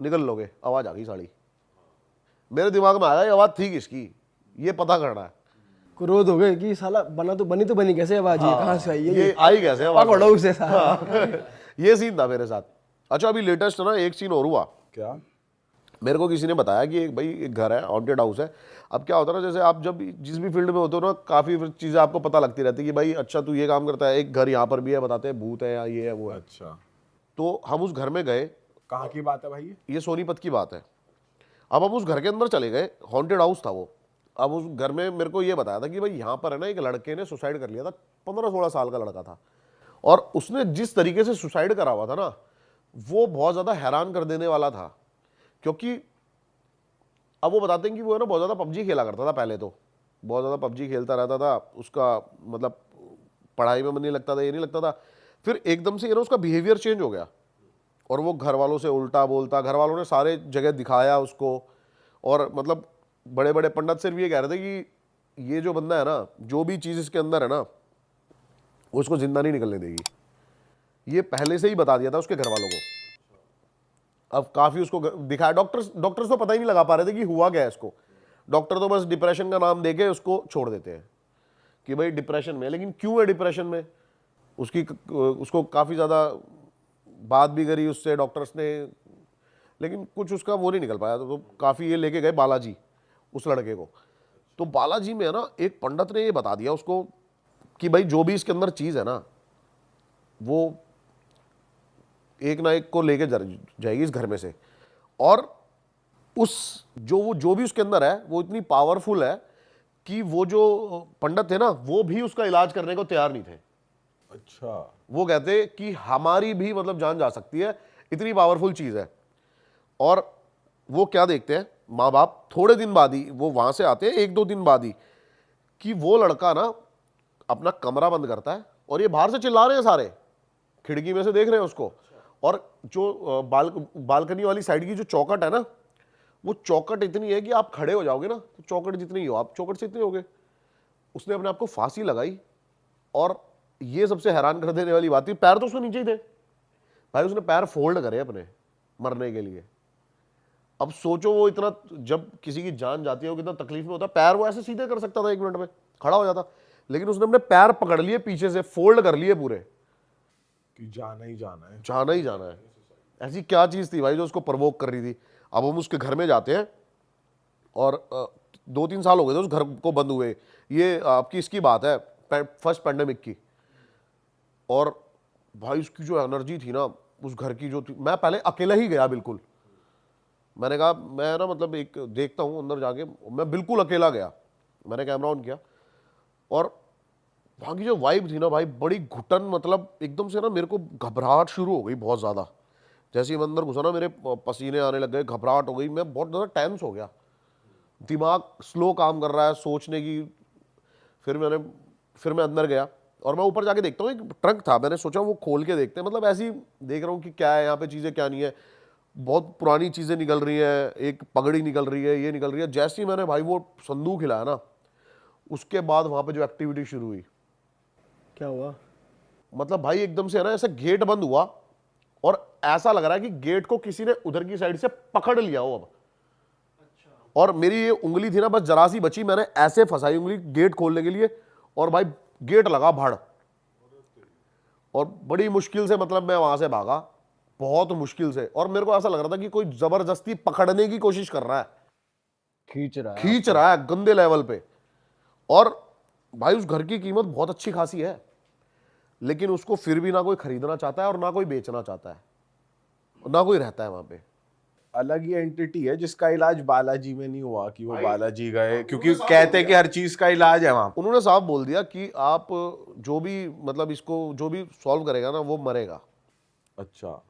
निकल लोगे, आवाज़ आ गई साड़ी, मेरे दिमाग में आया ये आवाज़ थी किसकी, ये पता करना है। क्रोध हो गए कि साला बनी कैसे आवाज, ये कहाँ से आई है, ये आई कैसे आवाज़? पकड़ो उसे साला। ये सीन था मेरे साथ। अच्छा, अभी लेटेस्ट ना एक सीन और हुआ। क्या? मेरे को किसी ने बताया कि एक भाई एक घर है, हॉन्टेड हाउस है। अब क्या होता है ना, जैसे आप जब जिस भी फील्ड में होते हो ना, काफ़ी चीज़ें आपको पता लगती रहती है कि भाई अच्छा तू ये काम करता है, एक घर यहाँ पर भी है, बताते हैं भूत है या ये है वो है। अच्छा, तो हम उस घर में गए। कहाँ की बात है भाई? ये सोनीपत की बात है। अब हम उस घर के अंदर चले गए, हॉन्टेड हाउस था वो। अब उस घर में मेरे को ये बताया था कि भाई यहाँ पर है ना, एक लड़के ने सुसाइड कर लिया था, 15-16 साल का लड़का था, और उसने जिस तरीके से सुसाइड करा हुआ था ना, वो बहुत ज़्यादा हैरान कर देने वाला था। क्योंकि अब वो बताते हैं कि वो है ना बहुत ज़्यादा पबजी खेला करता था पहले, तो बहुत ज़्यादा पबजी खेलता रहता था, उसका मतलब पढ़ाई में मन नहीं लगता था, ये नहीं लगता था। फिर एकदम से ये ना उसका बिहेवियर चेंज हो गया, और वो घर वालों से उल्टा बोलता। घर वालों ने सारे जगह दिखाया उसको, और मतलब बड़े बड़े पंडित सिर्फ ये कह रहे थे कि ये जो बंदा है ना, जो भी चीज़ इसके अंदर है ना, वो उसको जिंदा नहीं निकलने देगी। ये पहले से ही बता दिया था उसके घर वालों को। अब काफ़ी उसको दिखाया, डॉक्टर्स तो पता ही नहीं लगा पा रहे थे कि हुआ क्या है इसको। डॉक्टर तो बस डिप्रेशन का नाम देके उसको छोड़ देते हैं कि भाई डिप्रेशन में। लेकिन क्यों है डिप्रेशन में, उसको काफ़ी ज़्यादा बात भी करी उससे डॉक्टर्स ने, लेकिन कुछ उसका वो नहीं निकल पाया। तो काफ़ी ये लेके गए बालाजी उस लड़के को। तो बालाजी में है ना, एक पंडित ने ये बता दिया उसको कि भाई जो भी इसके अंदर चीज़ है ना, वो एक ना एक को लेके जाएगी इस घर में से। और उस जो भी उसके अंदर है, वो इतनी पावरफुल है कि वो जो पंडित थे ना, वो भी उसका इलाज करने को तैयार नहीं थे। अच्छा, वो कहते कि हमारी भी मतलब जान जा सकती है, इतनी पावरफुल चीज है। और वो क्या देखते हैं माँ बाप, थोड़े दिन बाद ही वो वहां से आते हैं, 1-2 दिन बाद ही, कि वो लड़का ना अपना कमरा बंद करता है, और ये बाहर से चिल्ला रहे हैं सारे, खिड़की में से देख रहे हैं उसको। और जो बालकनी वाली साइड की जो चौखट है ना, वो चौखट इतनी है कि आप खड़े हो जाओगे ना, तो चौखट जितनी हो आप चौखट से इतने होगे। उसने अपने आप को फांसी लगाई। और ये सबसे हैरान कर देने वाली बात थी, पैर तो उसके नीचे ही थे भाई, उसने पैर फोल्ड करे अपने मरने के लिए। अब सोचो वो इतना, जब किसी की जान जाती है वो कितना तकलीफ में होता है। पैर वो ऐसे सीधे कर सकता था, 1 मिनट में खड़ा हो जाता, लेकिन उसने अपने पैर पकड़ लिए पीछे से, फोल्ड कर लिए पूरे, कि जाना ही जाना है, जाना ही जाना है। ऐसी क्या चीज थी भाई जो उसको प्रवोक कर रही थी। अब हम उसके घर में जाते हैं, और 2-3 साल हो गए थे उस घर को बंद हुए। ये आपकी इसकी बात है, फर्स्ट पैंडेमिक की। और भाई उसकी जो एनर्जी थी ना, उस घर की जो थी, मैं पहले अकेला ही गया बिल्कुल। मैंने कहा मैं ना मतलब एक देखता हूँ अंदर जाके, मैं बिल्कुल अकेला गया। मैंने कैमरा ऑन किया और वहाँ की जो वाइब थी ना भाई, बड़ी घुटन, मतलब एकदम से ना मेरे को घबराहट शुरू हो गई बहुत ज़्यादा। जैसे ही मैं अंदर घुसा ना मेरे पसीने आने लग गए, घबराहट हो गई, मैं बहुत ज़्यादा टेंस हो गया, दिमाग स्लो काम कर रहा है सोचने की। फिर मैं अंदर गया और मैं ऊपर जाके देखता हूँ, एक ट्रंक था, मैंने सोचा वो खोल के देखते हैं, मतलब ऐसे ही देख रहा हूँ कि क्या है यहाँ पे, चीज़ें क्या नहीं है। बहुत पुरानी चीज़ें निकल रही हैं, एक पगड़ी निकल रही है, ये निकल रही है। जैसे ही मैंने भाई वो संदूक हिलाया ना, उसके बाद वहाँ पे जो एक्टिविटी शुरू हुई, क्या हुआ? मतलब भाई एकदम से है ना ऐसे गेट बंद हुआ और ऐसा लग रहा है कि गेट को किसी ने उधर की साइड से पकड़ लिया हो अब। और मेरी ये उंगली थी ना बस जरा सी बची, मैंने ऐसे फंसाई उंगली गेट खोलने के लिए और भाई गेट लगा भड़, और बड़ी मुश्किल से मतलब मैं वहां से भागा, बहुत मुश्किल से। और मेरे को ऐसा लग रहा था कि कोई जबरदस्ती पकड़ने की कोशिश कर रहा है, खींच रहा है गंदे लेवल पे। और भाई उस घर की कीमत बहुत अच्छी खासी है, लेकिन उसको फिर भी ना कोई खरीदना चाहता है और ना कोई बेचना चाहता है, ना कोई रहता है वहां पे। अलग ही एंटिटी है जिसका इलाज बालाजी में नहीं हुआ कि वो बालाजी गए, क्योंकि कहते हैं कि हर चीज का इलाज है वहां। उन्होंने साफ बोल दिया कि आप जो भी मतलब इसको जो भी सॉल्व करेगा ना वो मरेगा। अच्छा,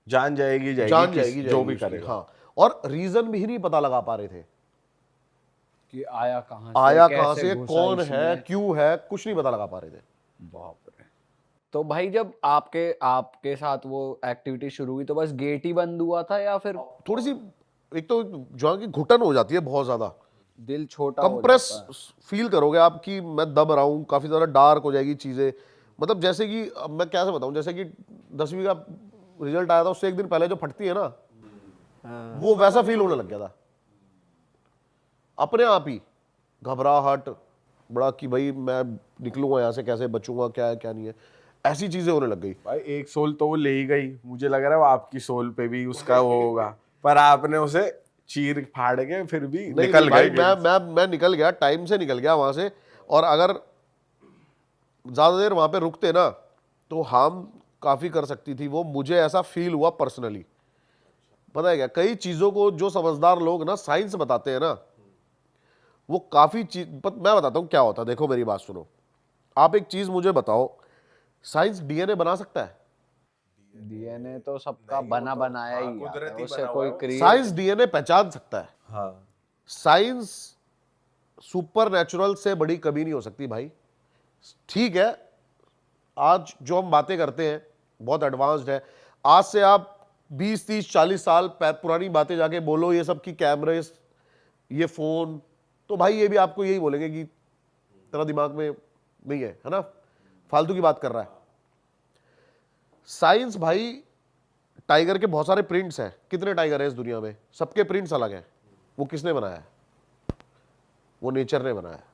जान जाएगी जान जाएगी जो भी उसकी, करेगा। हाँ। और रीजन भी नहीं पता लगा पा रहे थे कि आया कहाँ से, कैसे घुसा कौन इसमें। है, क्यों है, कुछ नहीं पता लगा पा रहे थे। बाप रे। तो भाई जब आपके साथ वो एक्टिविटी शुरू हुई तो बस गेट ही बंद हुआ था या फिर थोड़ी सी एक तो जो है कि घुटन हो जाती है बहुत ज्यादा, दिल छोटा हो कंप्रेस जाता है? फील करोगे आप कि मैं दब रहा हूँ, काफी ज्यादा डार्क हो जाएगी चीजें। मतलब जैसे कि अब मैं कैसे बताऊं, जैसे कि 10वीं का रिजल्ट आया था उससे एक दिन पहले जो फटती है ना, वो वैसा फील होने लग गया था अपने आप ही। घबराहट बड़ा कि भाई मैं निकलूंगा यहाँ से कैसे, बचूंगा क्या है क्या नहीं है, ऐसी चीजें होने लग गई। भाई एक सोल तो वो ले ही गई, मुझे लग रहा है वो आपकी सोल पे भी उसका वो होगा, पर आपने उसे चीर फाड़ के फिर भी नहीं निकल भाई, गए। मैं निकल गया, टाइम से निकल गया वहां से। और अगर ज्यादा देर वहां पे रुकते ना तो हम काफी कर सकती थी वो, मुझे ऐसा फील हुआ पर्सनली। पता है क्या, कई चीजों को जो समझदार लोग ना साइंस बताते हैं ना, वो काफी चीज मैं बताता हूं क्या होता है। देखो मेरी बात सुनो, आप एक चीज मुझे बताओ, साइंस डीएनए बना सकता है? डीएनए तो सबका बना बनाया ही आता है, उससे कोई साइंस डीएनए पहचान सकता है। हाँ, साइंस सुपर नेचुरल से बड़ी कभी नहीं हो सकती भाई। ठीक है, आज जो हम बातें करते हैं बहुत एडवांस्ड है। आज से आप 20, 30, 40 साल पुरानी बातें जाके बोलो ये सब की कैमरे, ये फोन, तो भाई ये भी आपको यही बोलेंगे कि तेरा दिमाग में नहीं है ना, फालतू की बात कर रहा है। साइंस भाई, टाइगर के बहुत सारे प्रिंट्स हैं, कितने टाइगर हैं इस दुनिया में, सबके प्रिंट्स अलग हैं। वो किसने बनाया है? वो नेचर ने बनाया है।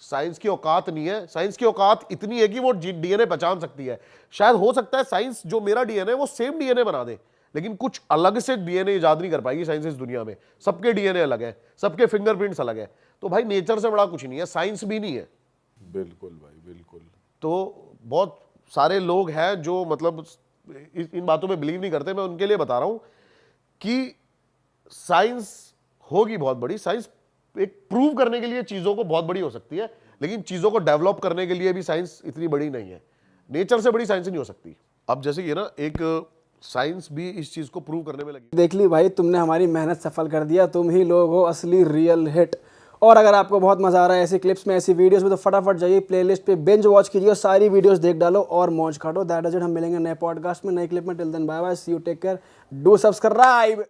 साइंस की औकात नहीं है, साइंस की औकात इतनी है कि वो डीएनए पहचान सकती है। शायद हो सकता है साइंस जो मेरा डीएनए वो सेम डीएनए बना दे, लेकिन कुछ अलग से डीएनए इजाद नहीं कर पाएगी साइंस इस दुनिया में। सबके डीएनए अलग है, सबके फिंगरप्रिंट्स अलग है। तो भाई नेचर से बड़ा कुछ नहीं है, साइंस भी नहीं है। बिल्कुल भाई बिल्कुल। तो बहुत सारे लोग हैं जो मतलब इन बातों में बिलीव नहीं करते। मैं उनके लिए बता रहा हूं कि साइंस होगी बहुत बड़ी। साइंस एक प्रूव करने के लिए चीजों को बहुत बड़ी हो सकती है, लेकिन चीजों को डेवलप करने के लिए भी साइंस इतनी बड़ी नहीं है। नेचर से बड़ी साइंस नहीं हो सकती। अब जैसे ये ना, एक साइंस भी इस चीज को प्रूव करने में लगी। देख ली भाई, तुमने हमारी मेहनत सफल कर दिया, तुम ही लोग हो असली रियल हिट। और अगर आपको बहुत मजा आ रहा है ऐसी क्लिप्स में, ऐसी वीडियोस में, तो फटाफट जाइए प्लेलिस्ट पे बिंज वॉच कीजिए और सारी वीडियोस देख डालो और मौज काटो। That is it. हम मिलेंगे नए पॉडकास्ट में, नए क्लिप में। Till then bye bye, see you, take care, do subscribe.